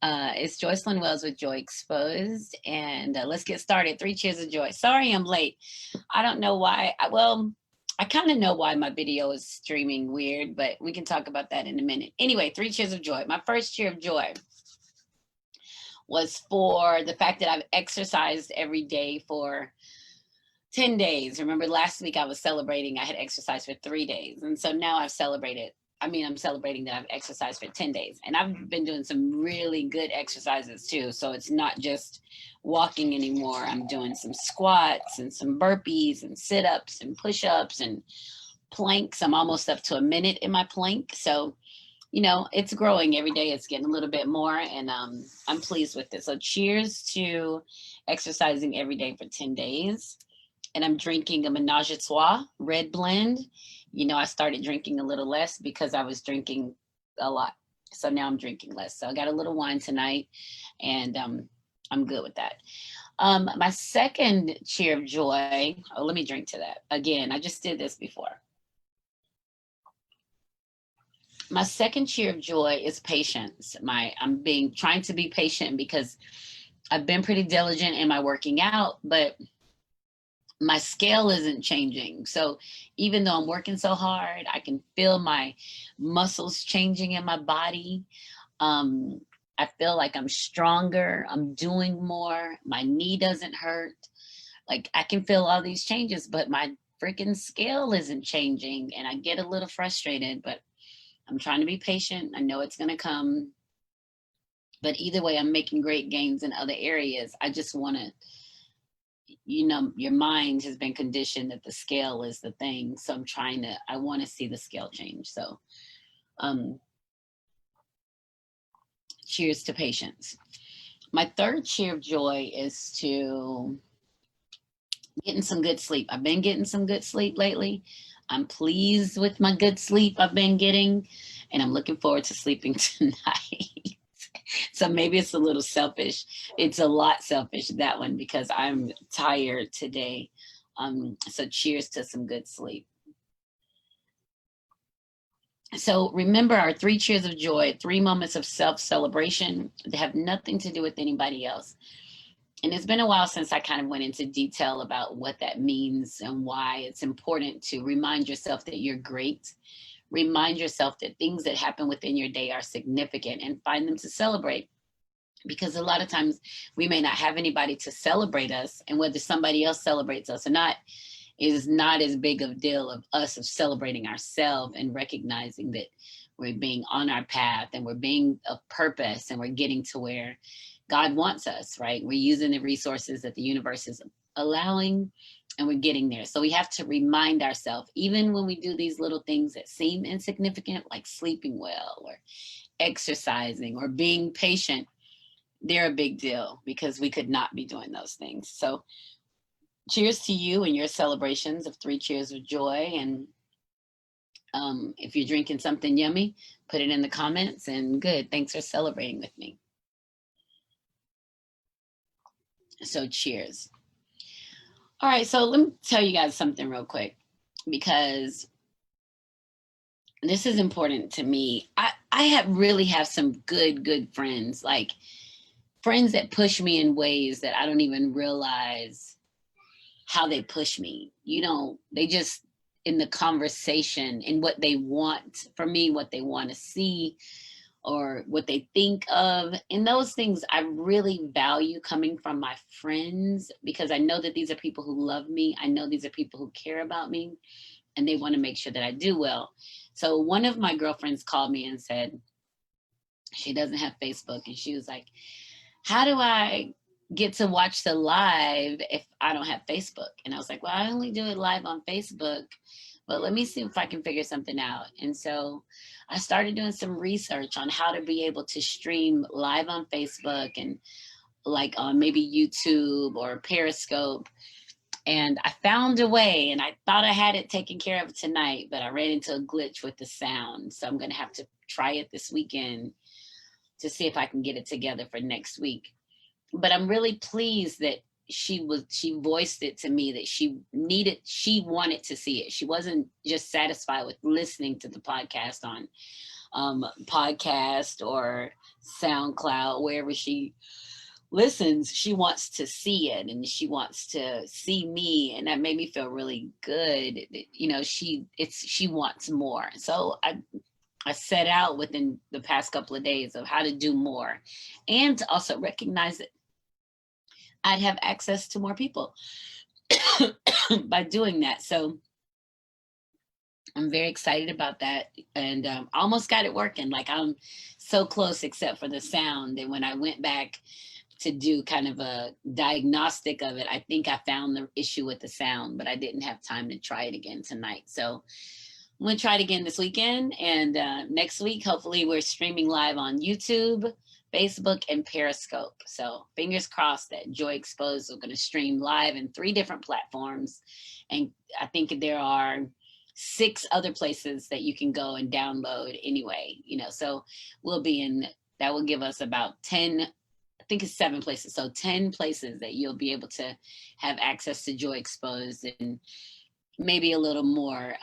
It's Joycelyn Wells with Joy Exposed, and let's get started. Three cheers of joy. Sorry I'm late. I don't know why. I kind of know why my video is streaming weird, but we can talk about that in a minute. Anyway, three cheers of joy. My first cheer of joy was for the fact that I've exercised every day for 10 days. Remember last week I was celebrating, I had exercised for 3 days. And so now I'm celebrating that I've exercised for 10 days. And I've been doing some really good exercises too. So it's not just walking anymore. I'm doing some squats and some burpees and sit-ups and push-ups and planks. I'm almost up to a minute in my plank. So, it's growing every day. It's getting a little bit more, and I'm pleased with it. So cheers to exercising every day for 10 days. And I'm drinking a Menage a Trois red blend. I started drinking a little less because I was drinking a lot. So now I'm drinking less. So I got a little wine tonight, and I'm good with that. My second cheer of joy, let me drink to that. Again, I just did this before. My second cheer of joy is patience. I'm trying to be patient because I've been pretty diligent in my working out, but my scale isn't changing. So even though I'm working so hard, I can feel my muscles changing in my body. I feel like I'm stronger. I'm doing more. My knee doesn't hurt. Like I can feel all these changes, but my freaking scale isn't changing. And I get a little frustrated, but I'm trying to be patient. I know it's going to come. But either way, I'm making great gains in other areas. I just want to, your mind has been conditioned that the scale is the thing. So I want to see the scale change. So cheers to patience. My third cheer of joy is to getting some good sleep. I've been getting some good sleep lately. I'm pleased with my good sleep I've been getting, and I'm looking forward to sleeping tonight. So maybe it's a little selfish. It's a lot selfish, that one, because I'm tired today. So cheers to some good sleep. So remember our three cheers of joy, 3 moments of self-celebration. They have nothing to do with anybody else. And it's been a while since I kind of went into detail about what that means and why it's important to remind yourself that you're great. Remind yourself that things that happen within your day are significant and find them to celebrate. Because a lot of times we may not have anybody to celebrate us, and whether somebody else celebrates us or not is not as big of a deal of celebrating ourselves and recognizing that we're being on our path and we're being of purpose and we're getting to where God wants us, right? We're using the resources that the universe is allowing, and we're getting there. So we have to remind ourselves, even when we do these little things that seem insignificant, like sleeping well or exercising or being patient, they're a big deal because we could not be doing those things. So cheers to you and your celebrations of 3 cheers of joy. And if you're drinking something yummy, put it in the comments, and good. Thanks for celebrating with me. So cheers. All right, so let me tell you guys something real quick, because this is important to me. I really have some good friends, like friends that push me in ways that I don't even realize how they push me. They just, in the conversation, in what they want from me, what they want to see, or what they think of. And those things I really value coming from my friends, because I know that these are people who love me. I know these are people who care about me, and they want to make sure that I do well. So one of my girlfriends called me and said she doesn't have Facebook. And she was like, how do I get to watch the live if I don't have Facebook? And I was like, well, I only do it live on Facebook, but let me see if I can figure something out. And so I started doing some research on how to be able to stream live on Facebook and like on maybe YouTube or Periscope. And I found a way, and I thought I had it taken care of tonight, but I ran into a glitch with the sound. So I'm going to have to try it this weekend to see if I can get it together for next week. But I'm really pleased that she voiced it to me that she wanted to see it. She wasn't just satisfied with listening to the podcast on podcast or SoundCloud, wherever she listens, she wants to see it and she wants to see me, and that made me feel really good. You know, she wants more. So I set out within the past couple of days of how to do more, and to also recognize that I'd have access to more people by doing that. So I'm very excited about that, and almost got it working. Like, I'm so close, except for the sound. And when I went back to do kind of a diagnostic of it, I think I found the issue with the sound, but I didn't have time to try it again tonight. So I'm going to try it again this weekend. And next week, hopefully, we're streaming live on YouTube, Facebook, and Periscope. So fingers crossed that Joy Exposed is going to stream live in 3 different platforms. And I think there are 6 other places that you can go and download anyway, you know, so we'll be in, that will give us about 10, I think it's 7 places. So 10 places that you'll be able to have access to Joy Exposed, and maybe a little more.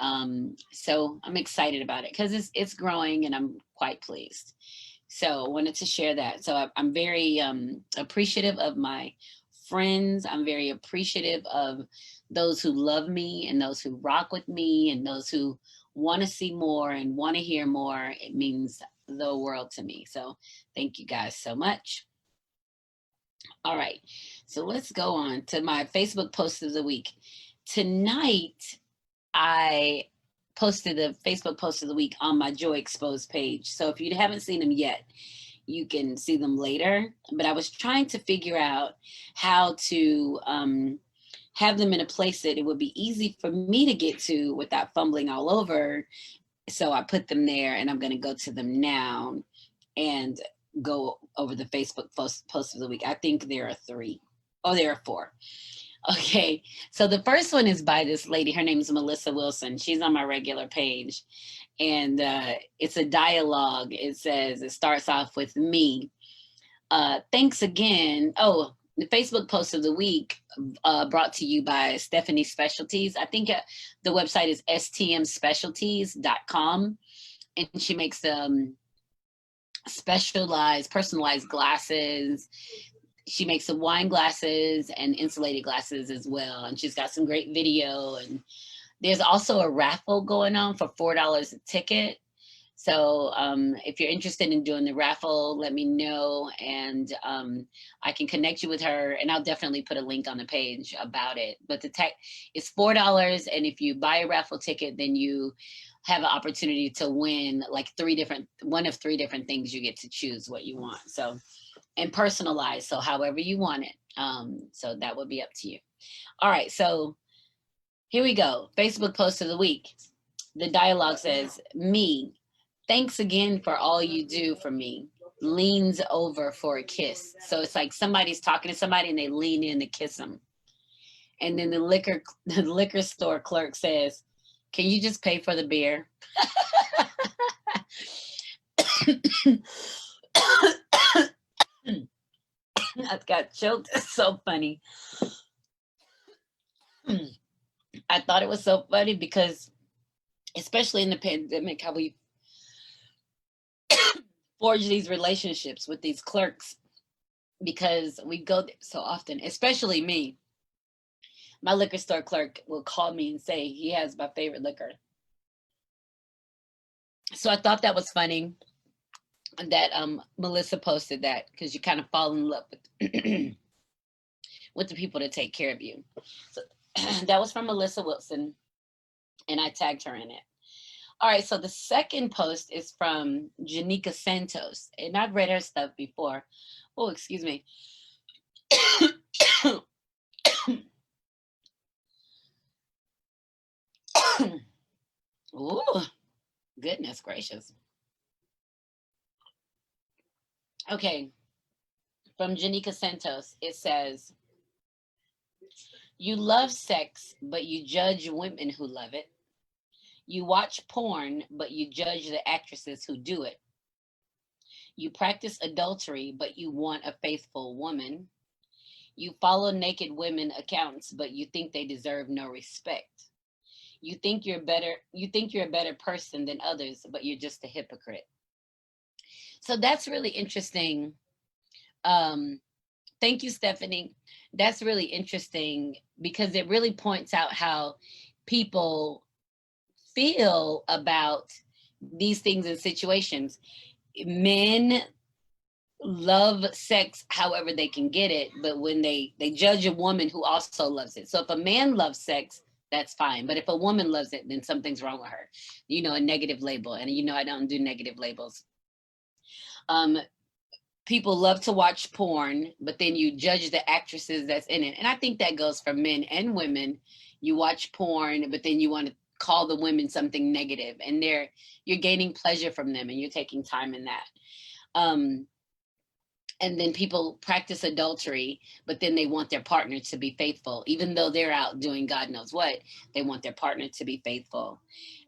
So I'm excited about it because it's growing, and I'm quite pleased. So I wanted to share that. So I'm very appreciative of my friends. I'm very appreciative of those who love me and those who rock with me and those who want to see more and want to hear more. It means the world to me. So thank you guys so much. All right, so let's go on to my Facebook post of the week. Tonight, I posted the Facebook post of the week on my Joy Exposed page. So if you haven't seen them yet, you can see them later. But I was trying to figure out how to have them in a place that it would be easy for me to get to without fumbling all over. So I put them there, and I'm going to go to them now and go over the Facebook post of the week. I think there are 3. Oh, there are 4. Okay, so the first one is by this lady. Her name is Melissa Wilson. She's on my regular page, and it's a dialogue. It says, it starts off with me. Thanks again. Oh, the Facebook post of the week brought to you by Stephanie Specialties. I think the website is stmspecialties.com, and she makes specialized, personalized glasses. She makes some wine glasses and insulated glasses as well. And she's got some great video. And there's also a raffle going on for $4 a ticket. So if you're interested in doing the raffle, let me know, and I can connect you with her, and I'll definitely put a link on the page about it. But the tech is $4, and if you buy a raffle ticket, then you have an opportunity to win like one of 3 different things. You get to choose what you want. So, and personalized, so however you want it. So that would be up to you. All right, so here we go. Facebook post of the week. The dialogue says, me, thanks again for all you do for me. Leans over for a kiss. So it's like somebody's talking to somebody and they lean in to kiss them. And then the liquor store clerk says, can you just pay for the beer? I got choked. It's so funny. I thought it was so funny because, especially in the pandemic, how we forge these relationships with these clerks, because we go there so often, especially me. My liquor store clerk will call me and say he has my favorite liquor. So I thought that was funny that Melissa posted that, because you kind of fall in love with, with the people that take care of you. So that was from Melissa Wilson, and I tagged her in it. All right, so the second post is from Janika Santos, and I've read her stuff before. Oh, excuse me. Ooh, goodness gracious. Okay, from Janika Santos, it says, you love sex, but you judge women who love it. You watch porn, but you judge the actresses who do it. You practice adultery, but you want a faithful woman. You follow naked women accounts, but you think they deserve no respect. You think you're a better person than others, but you're just a hypocrite. So that's really interesting. Thank you, Stephanie. That's really interesting because it really points out how people feel about these things and situations. Men love sex however they can get it, but when they judge a woman who also loves it. So if a man loves sex, that's fine, but if a woman loves it, then something's wrong with her. You know, a negative label. And you know I don't do negative labels. um People love to watch porn, but then you judge the actresses that's in it. And I think that goes for men and women. You watch porn, but then you want to call the women something negative, and you're gaining pleasure from them and you're taking time in that. um and then people practice adultery, but then they want their partner to be faithful, even though they're out doing God knows what. They want their partner to be faithful.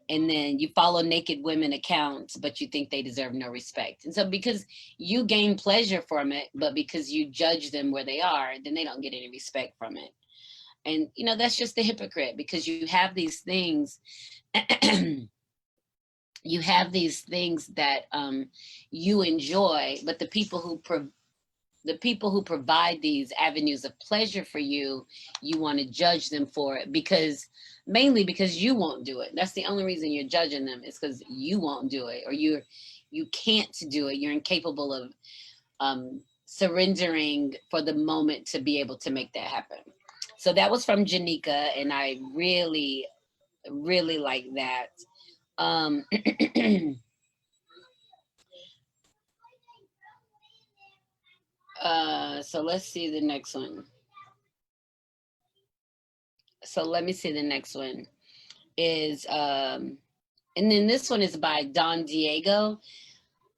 And then you follow naked women accounts, but you think they deserve no respect. And so because you gain pleasure from it, but because you judge them where they are, then they don't get any respect from it. And that's just the hypocrite, because you have these things you have these things that you enjoy, but the people who provide these avenues of pleasure for you, you want to judge them for it, because mainly because you won't do it. That's the only reason you're judging them, is because you won't do it, or you can't do it. You're incapable of surrendering for the moment to be able to make that happen. So that was from Janika, and I really, really like that. Um, so let's see the next one. So let me see the next one is and then this one is by Don Diego.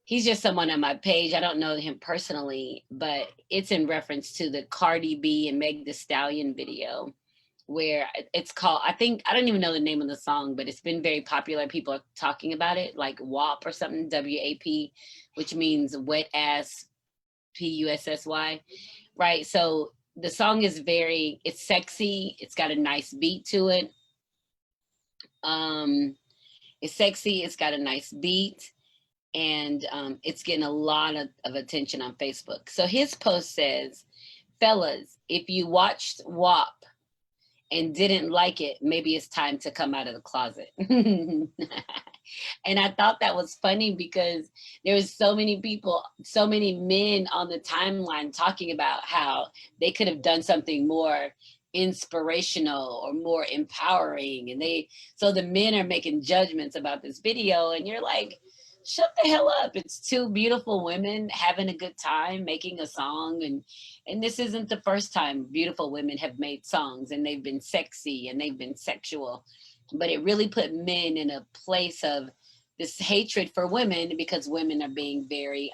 He's just someone on my page. I don't know him personally, but it's in reference to the Cardi B and Meg Thee Stallion video, where it's called, I don't even know the name of the song, but it's been very popular. People are talking about it, like WAP or something, WAP, which means wet ass, PUSSY, right? So the song is it's sexy. It's got a nice beat to it. It's sexy. It's got a nice beat, and it's getting a lot of attention on Facebook. So his post says, "Fellas, if you watched WAP and didn't like it, maybe it's time to come out of the closet." And I thought that was funny because there was so many people, so many men on the timeline talking about how they could have done something more inspirational or more empowering. And so the men are making judgments about this video, and you're like, shut the hell up. It's two beautiful women having a good time making a song. And this isn't the first time beautiful women have made songs, and they've been sexy and they've been sexual. But it really put men in a place of this hatred for women, because women are being very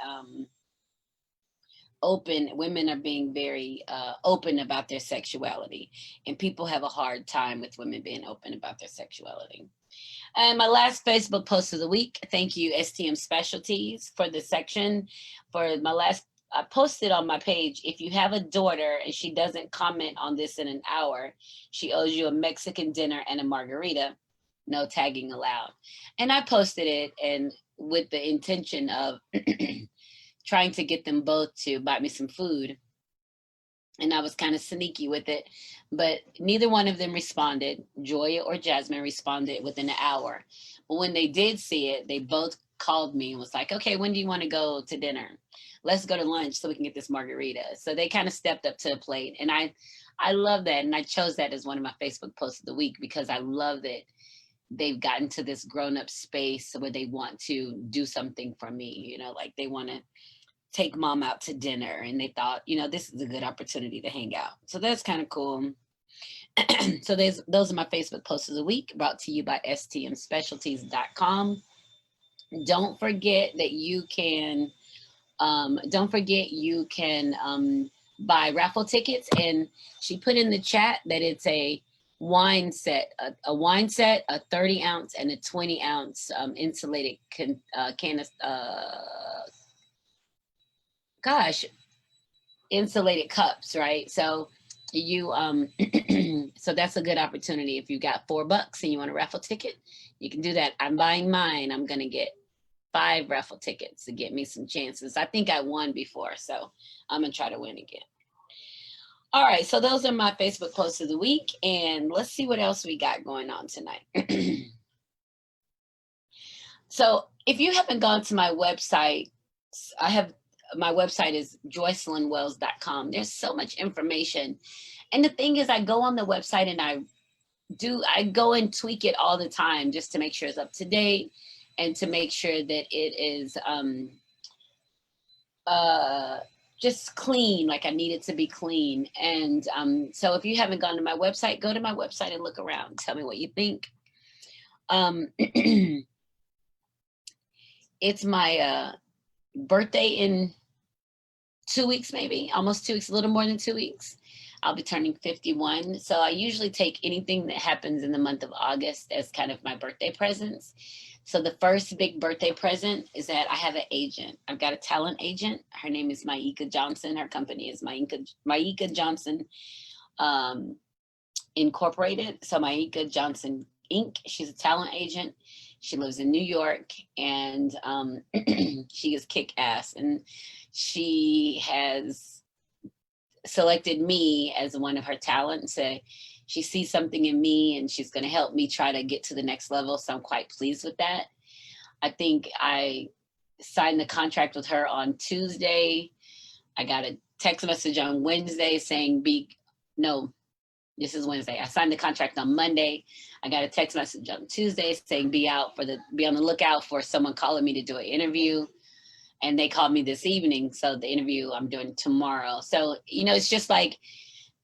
open. Women are being very open about their sexuality. And people have a hard time with women being open about their sexuality. And my last Facebook post of the week, thank you, STM Specialties, for the section. For my last, I posted on my page, if you have a daughter and she doesn't comment on this in an hour, she owes you a Mexican dinner and a margarita. No tagging allowed. And I posted it, and with the intention of trying to get them both to buy me some food. And I was kind of sneaky with it, but neither one of them responded. Joya or Jasmine responded within an hour. But when they did see it, they both called me and was like, okay, when do you want to go to dinner? Let's go to lunch so we can get this margarita. So they kind of stepped up to the plate. And I love that. And I chose that as one of my Facebook posts of the week, because I love that they've gotten to this grown-up space where they want to do something for me, like they want to take mom out to dinner, and they thought, this is a good opportunity to hang out. So that's kind of cool. So those are my Facebook posts of the week, brought to you by stmspecialties.com. Don't forget that you can buy raffle tickets, and she put in the chat that it's a wine set, a wine set, a 30 ounce and a 20 ounce insulated insulated cups, right? So you so that's a good opportunity. If you got $4 and you want a raffle ticket, you can do that. I'm buying mine. I'm gonna get 5 raffle tickets to get me some chances. I think I won before, so I'm gonna try to win again. All right, so those are my Facebook posts of the week, and let's see what else we got going on tonight. So if you haven't gone to my website, my website is joycelynwells.com. There's so much information. And the thing is, I go on the website and I go and tweak it all the time just to make sure it's up to date and to make sure that it is just clean, like I need it to be clean. And so if you haven't gone to my website, go to my website and look around. Tell me what you think. It's my birthday in 2 weeks, maybe almost 2 weeks, a little more than 2 weeks. I'll be turning 51. So I usually take anything that happens in the month of August as kind of my birthday presents. So the first big birthday present is that I have an agent. I've got a talent agent. Her name is Maika Johnson. Her company is Maika Johnson Incorporated. So Maika Johnson Inc. She's a talent agent. She lives in New York, and she is kick-ass. And she has selected me as one of her talents. She sees something in me, and she's going to help me try to get to the next level. So I'm quite pleased with that. I think I signed the contract with her on Tuesday. I got a text message on Wednesday saying, this is Wednesday. I signed the contract on Monday. I got a text message on Tuesday saying be on the lookout for someone calling me to do an interview. And they called me this evening. So the interview I'm doing tomorrow. So, it's just like,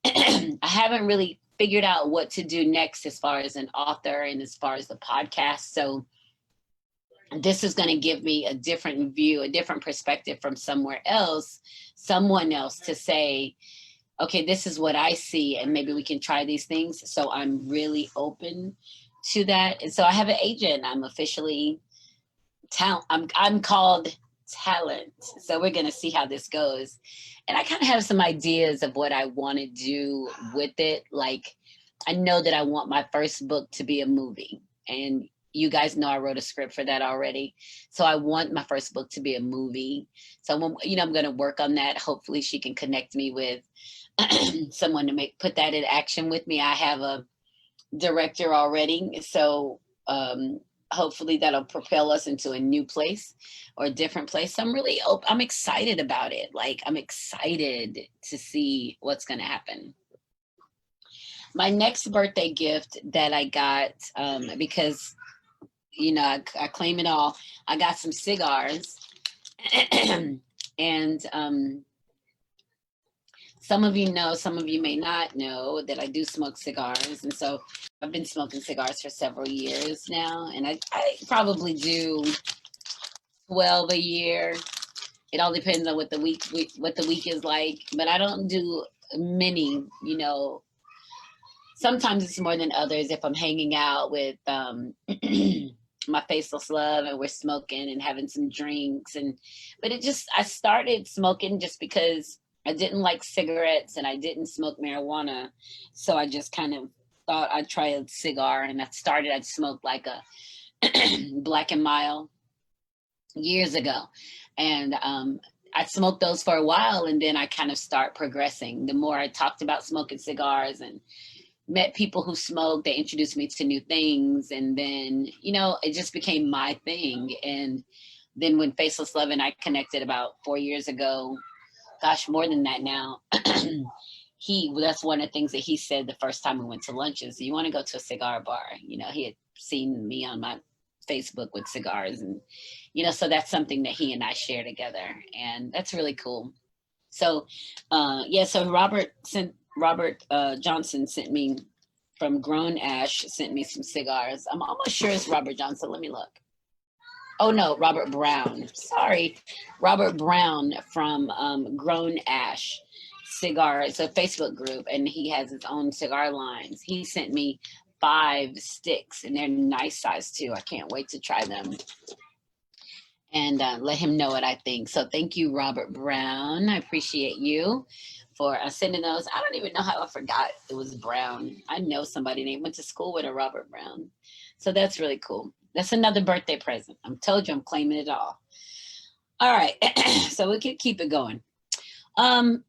I haven't really figured out what to do next as far as an author and as far as the podcast. So this is going to give me a different view, a different perspective from someone else to say, okay, this is what I see, and maybe we can try these things. So I'm really open to that. And so I have an agent. I'm officially I'm called talent. So we're going to see how this goes. And I kind of have some ideas of what I want to do with it. Like, I know that I want my first book to be a movie. And you guys know I wrote a script for that already. So I want my first book to be a movie. So, I'm going to work on that. Hopefully she can connect me with someone to put that in action with me. I have a director already. So hopefully that'll propel us into a new place or a different place. So I'm excited about it. Like, I'm excited to see what's going to happen. My next birthday gift that I got, because, I claim it all. I got some cigars and some of you know, some of you may not know that I do smoke cigars. And so I've been smoking cigars for several years now. And I probably do 12 a year. It all depends on what the week is like. But I don't do many, Sometimes it's more than others if I'm hanging out with my faceless love and we're smoking and having some drinks. But I started smoking just because I didn't like cigarettes and I didn't smoke marijuana. So I just kind of thought I'd try a cigar, and I'd smoke like a Black and Mild years ago. And I smoked those for a while, and then I kind of start progressing. The more I talked about smoking cigars and met people who smoked, they introduced me to new things. And then, it just became my thing. And then when Faceless Love and I connected about 4 years ago, gosh, more than that now, that's one of the things that he said the first time we went to lunch is, you want to go to a cigar bar? He had seen me on my Facebook with cigars, and, so that's something that he and I share together. And that's really cool. So, so Robert Johnson sent me from Grown Ash, sent me some cigars. I'm almost sure it's Robert Johnson. Let me look. Oh no, Robert Brown. Sorry. Robert Brown from Grown Ash Cigar. It's a Facebook group, and he has his own cigar lines. He sent me 5 sticks, and they're nice size too. I can't wait to try them and let him know what I think. So thank you, Robert Brown. I appreciate you for sending those. I don't even know how I forgot it was Brown. I know somebody named, went to school with a Robert Brown. So that's really cool. That's another birthday present. I told you I'm claiming it all. All right. So we can keep it going. I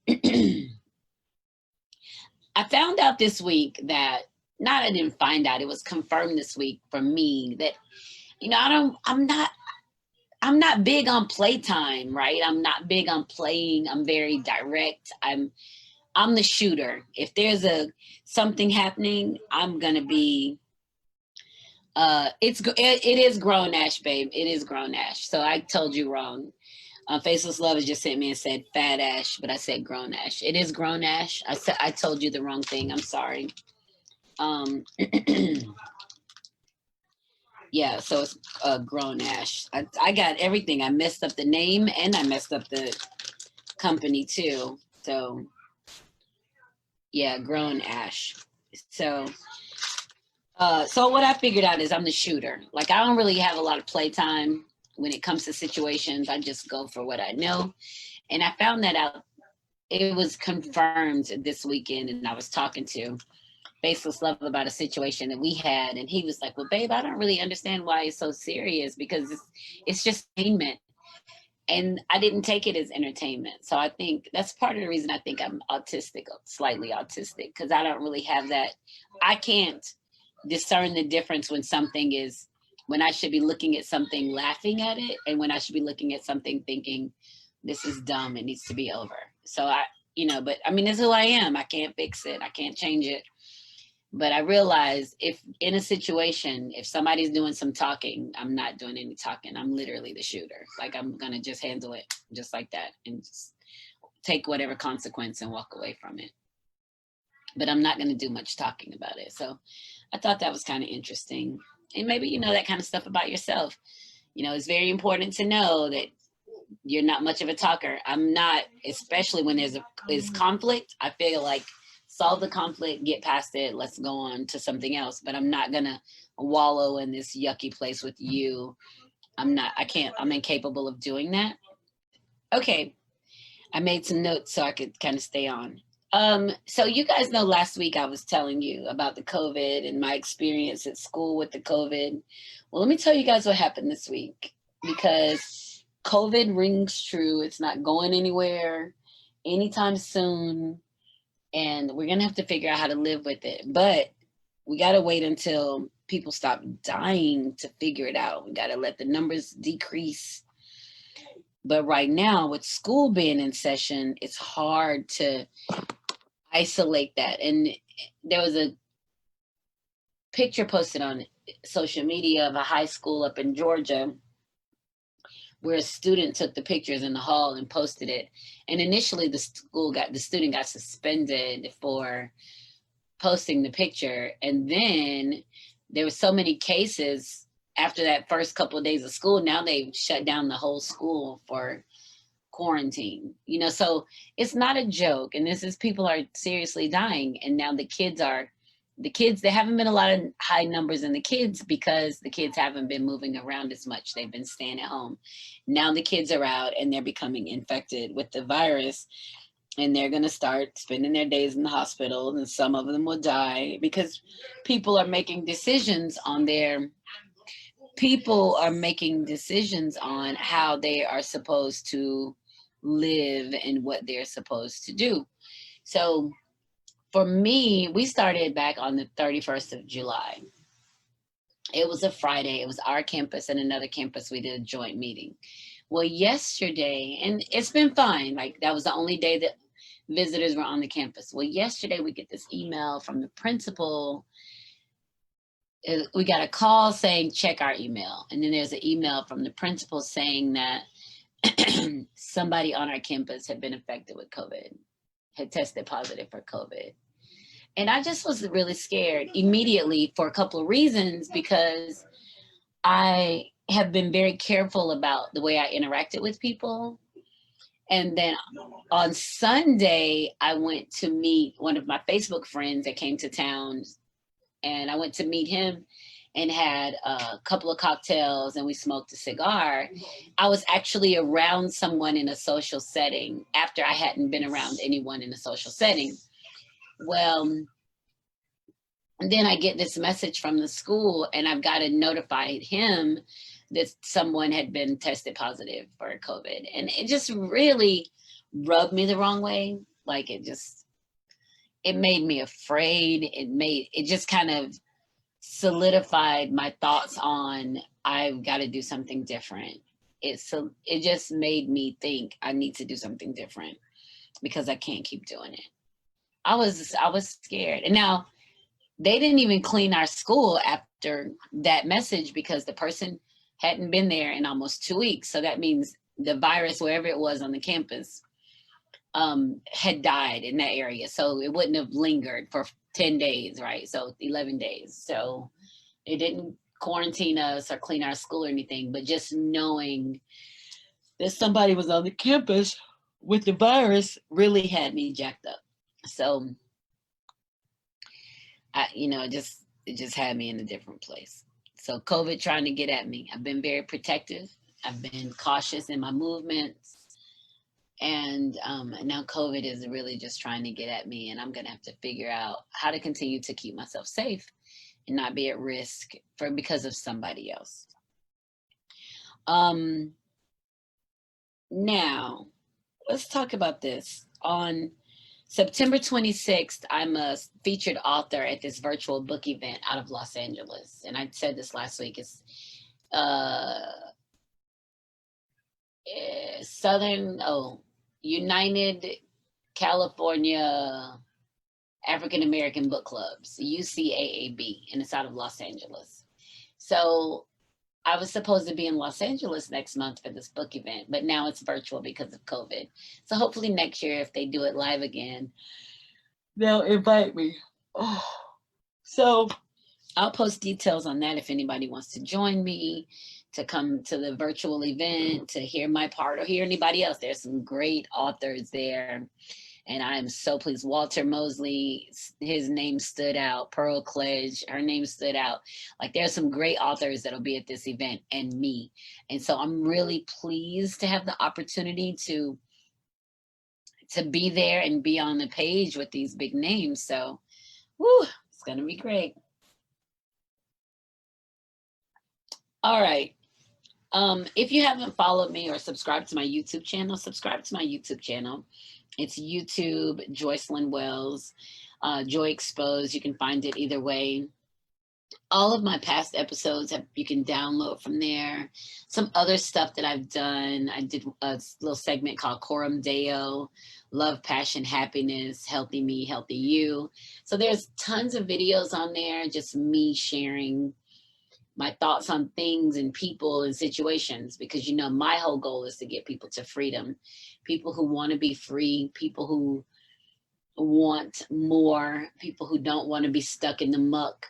found out this week that, not I didn't find out, it was confirmed this week for me that, I'm not big on playtime, right? I'm not big on playing. I'm very direct. I'm the shooter. If there's something happening, I'm gonna be it is grown ash, babe. It is grown ash. So I told you wrong. Faceless Love has just sent me and said fat ash, but I said grown ash. It is grown ash. I told you the wrong thing. I'm sorry. Yeah, so it's grown ash. I got everything. I messed up the name and I messed up the company too. So yeah, grown ash. So so what I figured out is I'm the shooter. Like, I don't really have a lot of playtime when it comes to situations. I just go for what I know. And I found that out. It was confirmed this weekend, and I was talking to Faceless Love about a situation that we had, and he was like, well, babe, I don't really understand why it's so serious, because it's just entertainment. And I didn't take it as entertainment. So I think that's part of the reason I think I'm autistic, slightly autistic, because I don't really have that. I can't discern the difference when I should be looking at something laughing at it, and when I should be looking at something thinking this is dumb, it needs to be over. So but I mean, it's who I am. I can't fix it. I can't change it. But I realize, if in a situation, if somebody's doing some talking, I'm not doing any talking. I'm literally the shooter. Like, I'm going to just handle it just like that and just take whatever consequence and walk away from it. But I'm not going to do much talking about it. So I thought that was kind of interesting. And maybe you know that kind of stuff about yourself. It's very important to know that you're not much of a talker. I'm not, especially when there's conflict. I feel like, solve the conflict, get past it, let's go on to something else. But I'm not gonna wallow in this yucky place with you. I'm incapable of doing that. Okay, I made some notes so I could kind of stay on. So you guys know last week I was telling you about the COVID and my experience at school with the COVID. Well, let me tell you guys what happened this week, because COVID rings true. It's not going anywhere anytime soon. And we're going to have to figure out how to live with it. But we got to wait until people stop dying to figure it out. We got to let the numbers decrease. But right now, with school being in session, it's hard to isolate that. And there was a picture posted on social media of a high school up in Georgia where a student took the pictures in the hall and posted it. And initially the student got suspended for posting the picture. And then there were so many cases after that first couple of days of school. Now they've shut down the whole school for quarantine, so it's not a joke. And people are seriously dying. And now there haven't been a lot of high numbers in the kids, because the kids haven't been moving around as much. They've been staying at home. Now the kids are out and they're becoming infected with the virus, and they're going to start spending their days in the hospital, and some of them will die because people are making decisions on how they are supposed to live and what they're supposed to do. So for me, we started back on the 31st of July. It was a Friday. It was our campus and another campus. We did a joint meeting. Well, yesterday, and it's been fine. Like, that was the only day that visitors were on the campus. Well, yesterday we get this email from the principal. We got a call saying, check our email. And then there's an email from the principal saying that somebody on our campus had been infected with COVID, had tested positive for COVID. And I just was really scared immediately for a couple of reasons, because I have been very careful about the way I interacted with people. And then on Sunday, I went to meet one of my Facebook friends that came to town, and I went to meet him and had a couple of cocktails, and we smoked a cigar. I was actually around someone in a social setting after I hadn't been around anyone in a social setting. Well, And then I get this message from the school, and I've got to notify him that someone had been tested positive for COVID. And it just really rubbed me the wrong way. Like it made me afraid. It just kind of solidified my thoughts on I've got to do something different. It just made me think I need to do something different because I can't keep doing it. I was scared. And now they didn't even clean our school after that message because the person hadn't been there in almost 2 weeks. So that means the virus, wherever it was on the campus, had died in that area. So it wouldn't have lingered for 10 days, right? So 11 days. So it didn't quarantine us or clean our school or anything, but just knowing that somebody was on the campus with the virus really had me jacked up. So it just had me in a different place. So COVID trying to get at me. I've been very protective. I've been cautious in my movements. And now COVID is really just trying to get at me. And I'm going to have to figure out how to continue to keep myself safe and not be at risk because of somebody else. Now, let's talk about this. On September 26th, I'm a featured author at this virtual book event out of Los Angeles. And I said this last week. It's United California African American Book Clubs, UCAAB, and it's out of Los Angeles. So I was supposed to be in Los Angeles next month for this book event, but now it's virtual because of COVID. So hopefully next year, if they do it live again, they'll invite me. Oh. So I'll post details on that if anybody wants to join me, to come to the virtual event, to hear my part or hear anybody else. There's some great authors there. And I am so pleased. Walter Mosley, his name stood out. Pearl Cledge, her name stood out. Like there's some great authors that'll be at this event and me. And so I'm really pleased to have the opportunity to be there and be on the page with these big names. So, it's going to be great. All right. If you haven't followed me or subscribed to my YouTube channel, subscribe to my YouTube channel. It's YouTube, Joycelyn Wells, Joy Exposed. You can find it either way. All of my past episodes you can download from there. Some other stuff that I've done. I did a little segment called Coram Deo, Love, Passion, Happiness, Healthy Me, Healthy You. So there's tons of videos on there, just me sharing my thoughts on things and people and situations, because my whole goal is to get people to freedom, people who want to be free, people who want more, people who don't want to be stuck in the muck.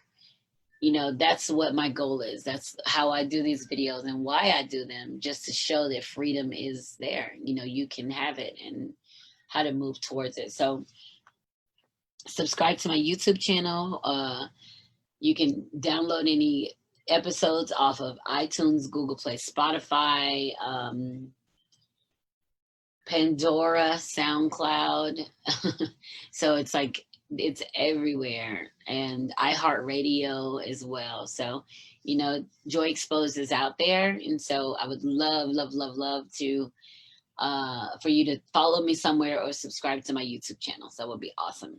That's what my goal is. That's how I do these videos and why I do them, just to show that freedom is there. You can have it and how to move towards it. So subscribe to my YouTube channel. You can download any episodes off of iTunes, Google Play, Spotify, Pandora, SoundCloud. So it's everywhere, and iHeartRadio as well. So, Joy Exposed is out there. And so I would love, love, love, love to, for you to follow me somewhere or subscribe to my YouTube channel. So it would be awesome.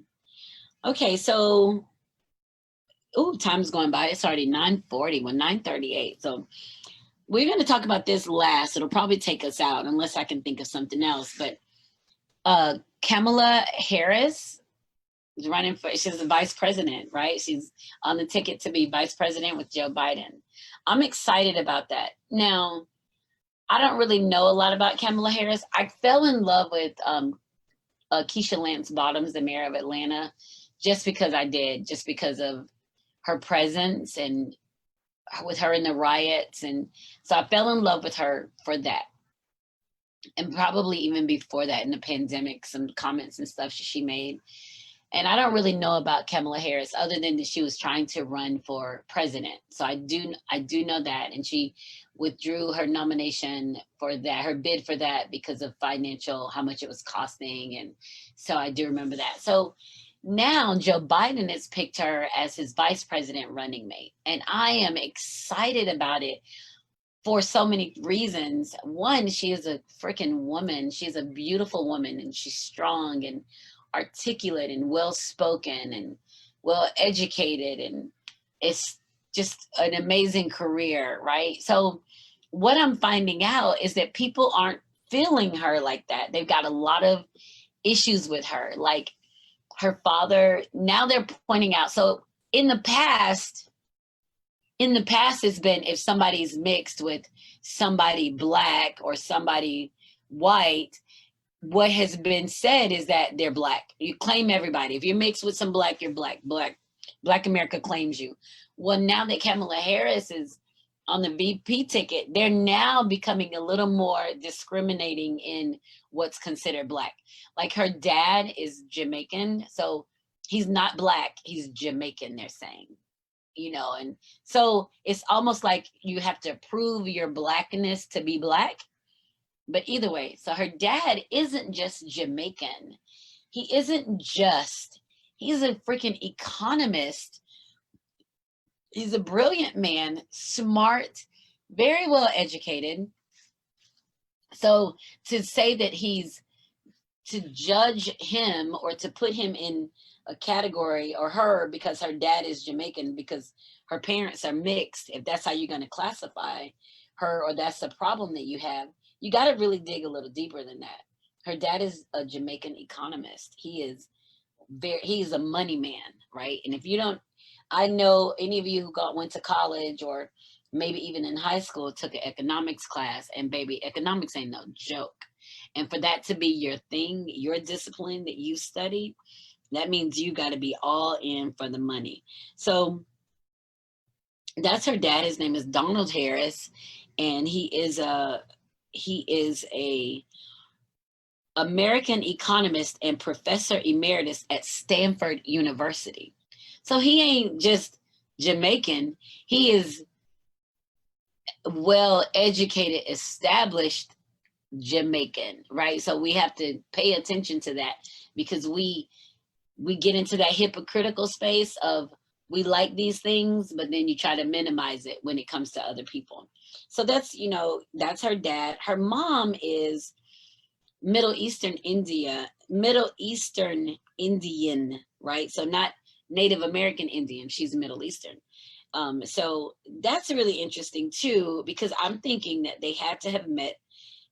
Okay. So, time's going by. It's already 9:40, 9:38. So we're going to talk about this last. It'll probably take us out unless I can think of something else. But Kamala Harris is running she's the vice president, right? She's on the ticket to be vice president with Joe Biden. I'm excited about that. Now, I don't really know a lot about Kamala Harris. I fell in love with Keisha Lance Bottoms, the mayor of Atlanta, just because of her presence and with her in the riots. And so I fell in love with her for that. And probably even before that, in the pandemic, some comments and stuff she made. And I don't really know about Kamala Harris other than that she was trying to run for president. So I do know that. And she withdrew her nomination for that, her bid for that, because of how much it was costing. And so I do remember that. So Now Joe Biden has picked her as his vice president running mate. And I am excited about it for so many reasons. One, she is a freaking woman. She's a beautiful woman, and she's strong and articulate and well spoken and well educated. And it's just an amazing career, right? So, what I'm finding out is that people aren't feeling her like that. They've got a lot of issues with her. Like her father, now they're pointing out. So, in the past, it's been if somebody's mixed with somebody black or somebody white, what has been said is that they're black. You claim everybody. If you're mixed with some black, you're black. Black America claims you. Well, now that Kamala Harris is on the VP ticket, they're now becoming a little more discriminating in what's considered black. Like her dad is Jamaican, so he's not black, he's Jamaican, they're saying. And so it's almost like you have to prove your blackness to be black. But either way, so her dad isn't just Jamaican. He's a freaking economist. He's a brilliant man, smart, very well educated. So to say that to judge him or to put him in a category, or her, because her dad is Jamaican, because her parents are mixed, if that's how you're going to classify her, or that's the problem that you have, you got to really dig a little deeper than that. Her dad is a Jamaican economist. He's a money man, right? And if you don't, I know any of you who went to college or maybe even in high school took an economics class, and baby, economics ain't no joke. And for that to be your thing, your discipline that you studied, that means you got to be all in for the money. So that's her dad. His name is Donald Harris, and he is a American economist and professor emeritus at Stanford University. So he ain't just Jamaican. He is well educated, established Jamaican, right? So we have to pay attention to that, because we get into that hypocritical space of we like these things, but then you try to minimize it when it comes to other people. So that's her dad. Her mom is Middle Eastern Indian, right? So not Native American Indian. She's Middle Eastern. So that's really interesting too, because I'm thinking that they had to have met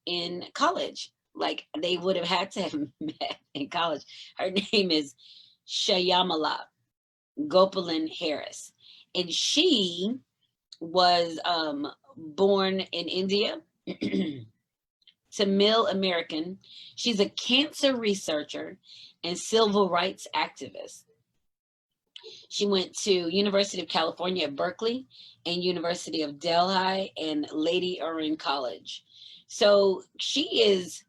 in college. Like they would have had to have met in college. Her name is Shyamala Gopalan Harris, and she was born in India. Tamil American. She's a cancer researcher and civil rights activist. She went to University of California at Berkeley and University of Delhi and Lady Irwin College. So she is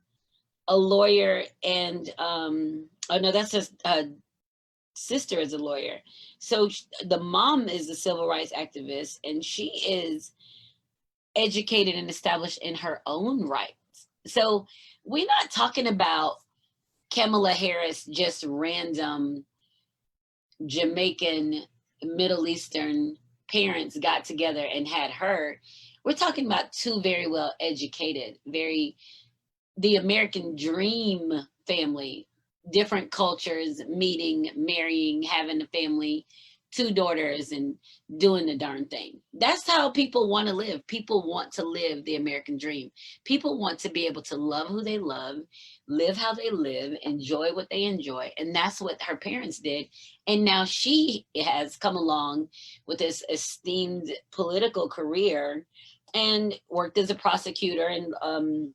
a lawyer, and that's just sister is a lawyer. So the mom is a civil rights activist, and she is educated and established in her own rights. So we're not talking about Kamala Harris, just random Jamaican, Middle Eastern parents got together and had her. We're talking about two very well educated, the American dream family, different cultures, meeting, marrying, having a family, 2 daughters, and doing the darn thing. That's how people want to live. People want to live the American dream. People want to be able to love who they love, live how they live, enjoy what they enjoy. And that's what her parents did. And now she has come along with this esteemed political career and worked as a prosecutor and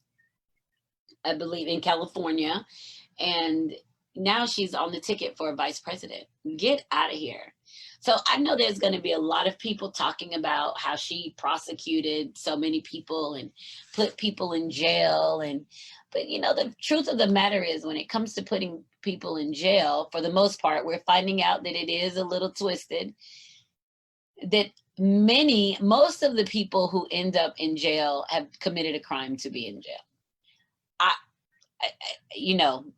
I believe in California. And now she's on the ticket for vice president. Get out of here. So I know there's going to be a lot of people talking about how she prosecuted so many people and put people in jail. But the truth of the matter is, when it comes to putting people in jail, for the most part, we're finding out that it is a little twisted, that most of the people who end up in jail have committed a crime to be in jail.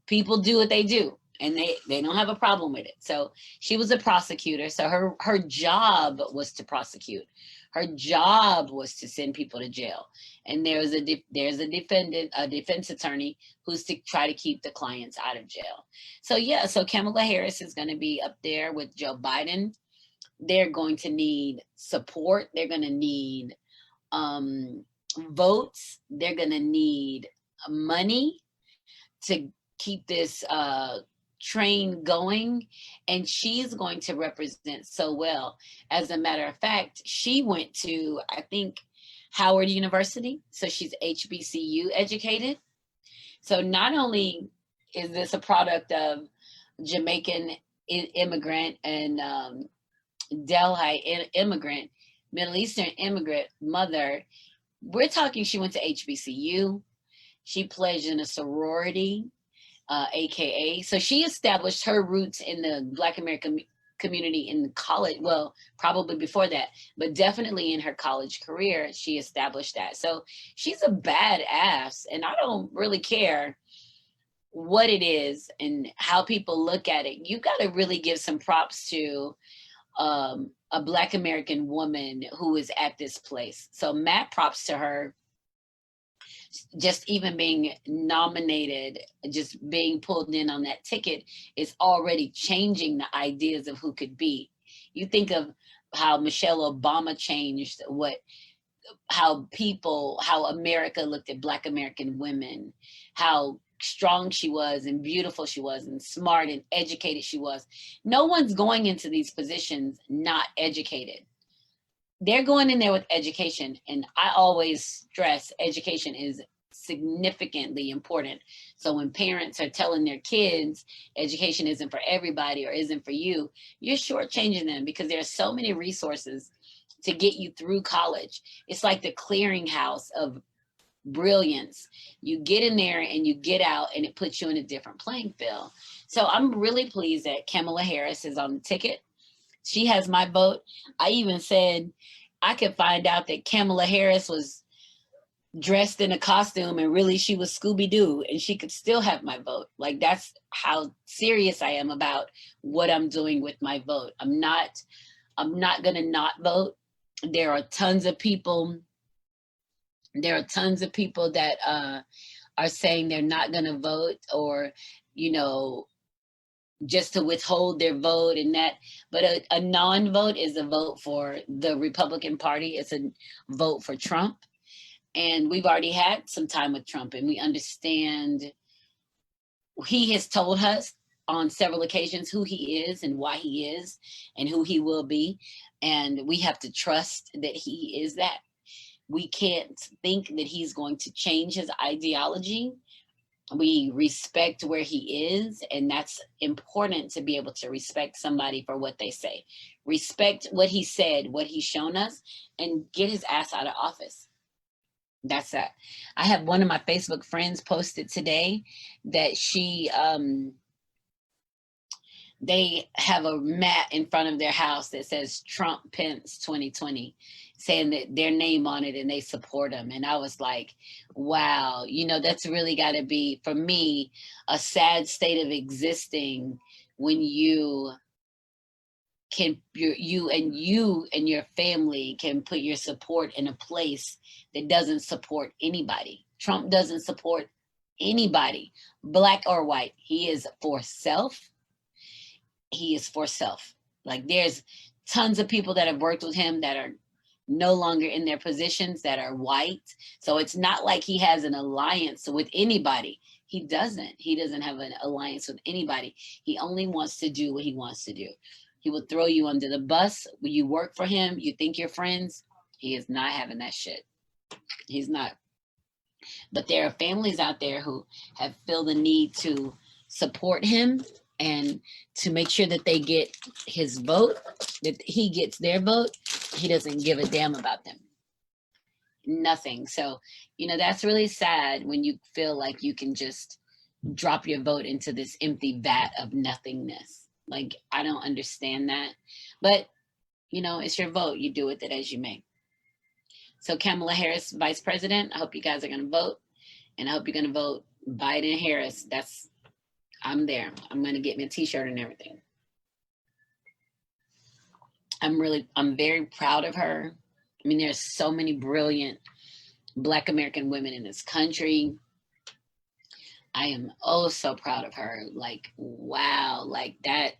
People do what they do. and they don't have a problem with it. So she was a prosecutor. So her job was to prosecute. Her job was to send people to jail. And there's a defense attorney who's to try to keep the clients out of jail. So yeah, so Kamala Harris is going to be up there with Joe Biden. They're going to need support. They're going to need votes. They're going to need money to keep this train going, and she's going to represent so well. As a matter of fact, she went to, I think, Howard University, so she's HBCU educated. So not only is this a product of Jamaican immigrant and Delhi immigrant, Middle Eastern immigrant mother, we're talking she went to HBCU. She pledged in a sorority, AKA. So she established her roots in the Black American community in college. Well, probably before that, but definitely in her college career, she established that. So she's a badass, and I don't really care what it is and how people look at it. You got to really give some props to a Black American woman who is at this place. So mad props to her. Just even being nominated, just being pulled in on that ticket is already changing the ideas of who could be. You think of how Michelle Obama changed how America looked at Black American women, how strong she was and beautiful she was and smart and educated she was. No one's going into these positions not educated. They're going in there with education. And I always stress education is significantly important. So when parents are telling their kids education isn't for everybody or isn't for you, you're shortchanging them, because there are so many resources to get you through college. It's like the clearinghouse of brilliance. You get in there and you get out, and it puts you in a different playing field. So I'm really pleased that Kamala Harris is on the ticket. She has my vote. I even said I could find out that Kamala Harris was dressed in a costume and really she was Scooby-Doo, and she could still have my vote. Like, that's how serious I am about what I'm doing with my vote. I'm not gonna not vote. There are tons of people that are saying they're not gonna vote, or just to withhold their vote and that. But a non-vote is a vote for the Republican Party. It's a vote for Trump. And we've already had some time with Trump, and we understand he has told us on several occasions who he is and why he is and who he will be. And we have to trust that he is that. We can't think that he's going to change his ideology. We respect where he is, and that's important, to be able to respect somebody for what they say. Respect what he said, what he's shown us, and get his ass out of office. That's that. I have one of my Facebook friends posted today that they have a mat in front of their house that says Trump Pence 2020, saying that their name on it and they support him. And I was like, wow, that's really got to be, for me, a sad state of existing when you and your family can put your support in a place that doesn't support anybody. Trump doesn't support anybody, Black or white. He is for self. He is for self. Like, there's tons of people that have worked with him that are no longer in their positions that are white. So it's not like he has an alliance with anybody. He doesn't have an alliance with anybody. He only wants to do what he wants to do. He will throw you under the bus when you work for him. You think you're friends. He is not having that shit. He's not. But there are families out there who have feel the need to support him and to make sure that they get his vote, that he gets their vote. He doesn't give a damn about them. Nothing. So, that's really sad when you feel like you can just drop your vote into this empty vat of nothingness. Like, I don't understand that. But, it's your vote. You do with it as you may. So Kamala Harris, Vice President, I hope you guys are going to vote. And I hope you're going to vote Biden Harris. I'm there. I'm going to get me a t-shirt and everything. I'm very proud of her. I mean, there's so many brilliant Black American women in this country. I am oh so proud of her. Like, wow, like that.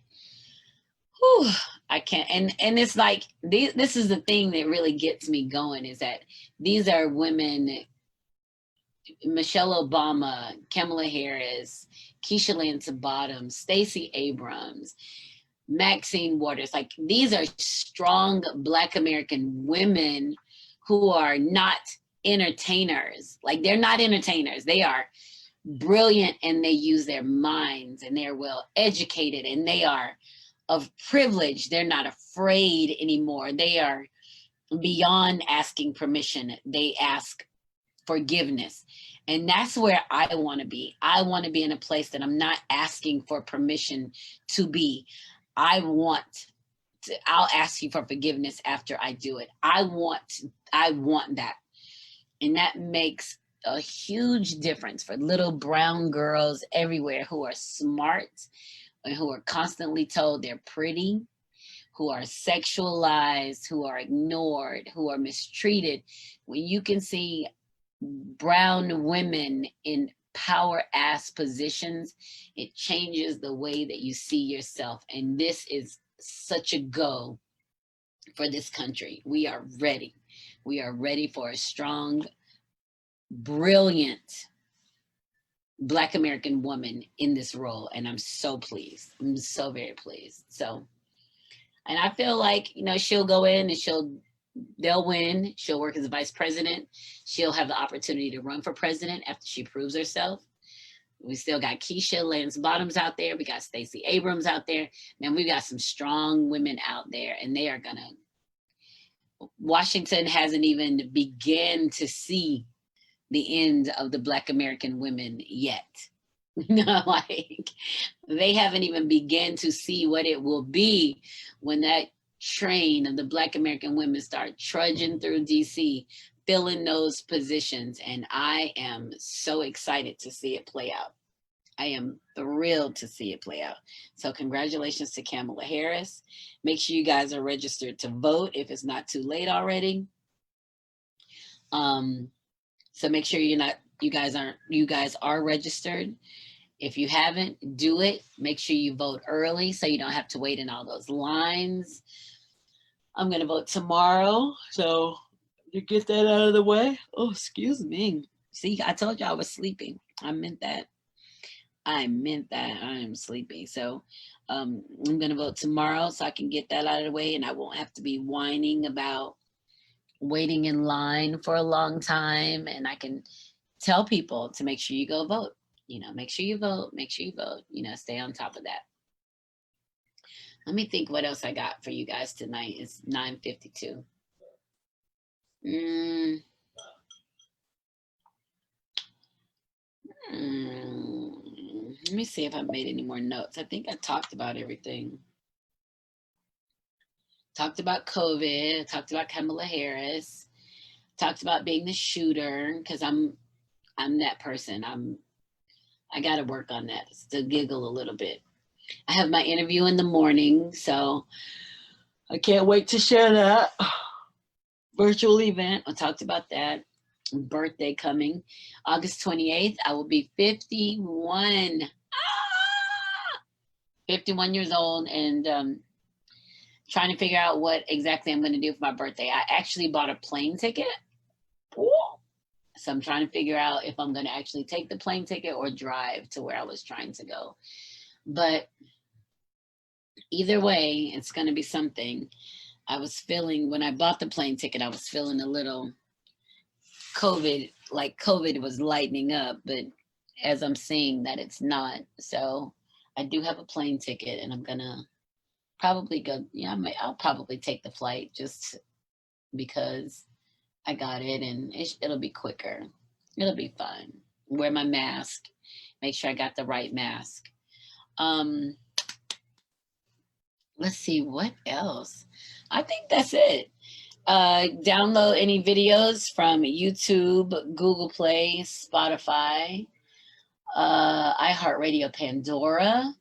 Whew, I can't. And it's like, this is the thing that really gets me going, is that these are women: Michelle Obama, Kamala Harris, Keisha Lance Bottoms, Stacey Abrams, Maxine Waters. Like, these are strong Black American women who are not entertainers. Like, they're not entertainers. They are brilliant, and they use their minds, and they're well educated, and they are of privilege. They're not afraid anymore. They are beyond asking permission. They ask forgiveness. And that's where I want to be. I want to be in a place that I'm not asking for permission to be. I'll ask you for forgiveness after I do it. I want that. And that makes a huge difference for little brown girls everywhere who are smart and who are constantly told they're pretty, who are sexualized, who are ignored, who are mistreated. When you can see brown women in power ass positions, it changes the way that you see yourself. And this is such a go for this country. We are ready. We are ready for a strong, brilliant Black American woman in this role. And I'm so pleased. I'm so very pleased. So, and I feel like, she'll go in and they'll win. She'll work as a vice president. She'll have the opportunity to run for president after she proves herself. We still got Keisha Lance Bottoms out there. We got Stacey Abrams out there. Man, we got some strong women out there, and they are Washington hasn't even begun to see the end of the Black American women yet. Like, they haven't even begun to see what it will be when that train of the Black American women start trudging through DC, filling those positions. And I am so excited to see it play out. I am thrilled to see it play out. So congratulations to Kamala Harris. Make sure you guys are registered to vote if it's not too late already. So make sure you guys are registered. If you haven't, do it. Make sure you vote early so you don't have to wait in all those lines. I'm going to vote tomorrow, so you get that out of the way. Oh, excuse me. See, I told you I was sleeping. I meant that. I am sleeping. So I'm going to vote tomorrow so I can get that out of the way, and I won't have to be whining about waiting in line for a long time. And I can tell people to make sure you go vote. Make sure you vote, stay on top of that. Let me think what else I got for you guys tonight. It's 9:52. Let me see if I made any more notes. I think I talked about everything. Talked about COVID, talked about Kamala Harris, talked about being the shooter, because I'm that person. I got to work on that to giggle a little bit. I have my interview in the morning, so I can't wait to share that. Virtual event, I talked about that. Birthday coming, August 28th, I will be 51. 51 years old, and trying to figure out what exactly I'm going to do for my birthday. I actually bought a plane ticket. So I'm trying to figure out if I'm going to actually take the plane ticket or drive to where I was trying to go. But either way, it's going to be something. I was feeling, when I bought the plane ticket, I was feeling a little COVID, like COVID was lightening up, but as I'm seeing that it's not. So I do have a plane ticket, and I'm going to probably go, I'll probably take the flight just because I got it, and it'll be quicker. It'll be fun. Wear my mask. Make sure I got the right mask. Let's see, what else? I think that's it. Download any videos from YouTube, Google Play, Spotify. iHeartRadio, Pandora.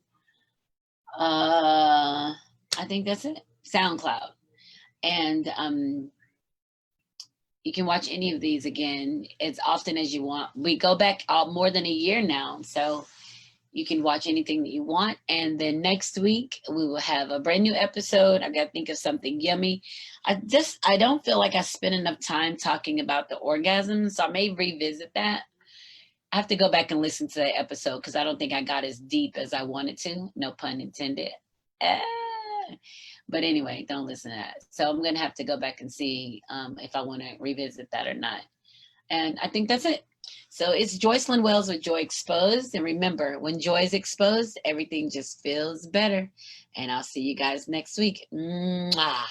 I think that's it. SoundCloud. And you can watch any of these again as often as you want. We go back more than a year now, so you can watch anything that you want. And then next week we will have a brand new episode. I got to think of something yummy. I don't feel like I spent enough time talking about the orgasm, so I may revisit that. I have to go back and listen to that episode because I don't think I got as deep as I wanted to. No pun intended. Ah. But anyway, don't listen to that. So I'm going to have to go back and see if I want to revisit that or not. And I think that's it. So it's Joycelyn Wells with Joy Exposed. And remember, when joy is exposed, everything just feels better. And I'll see you guys next week. Mwah.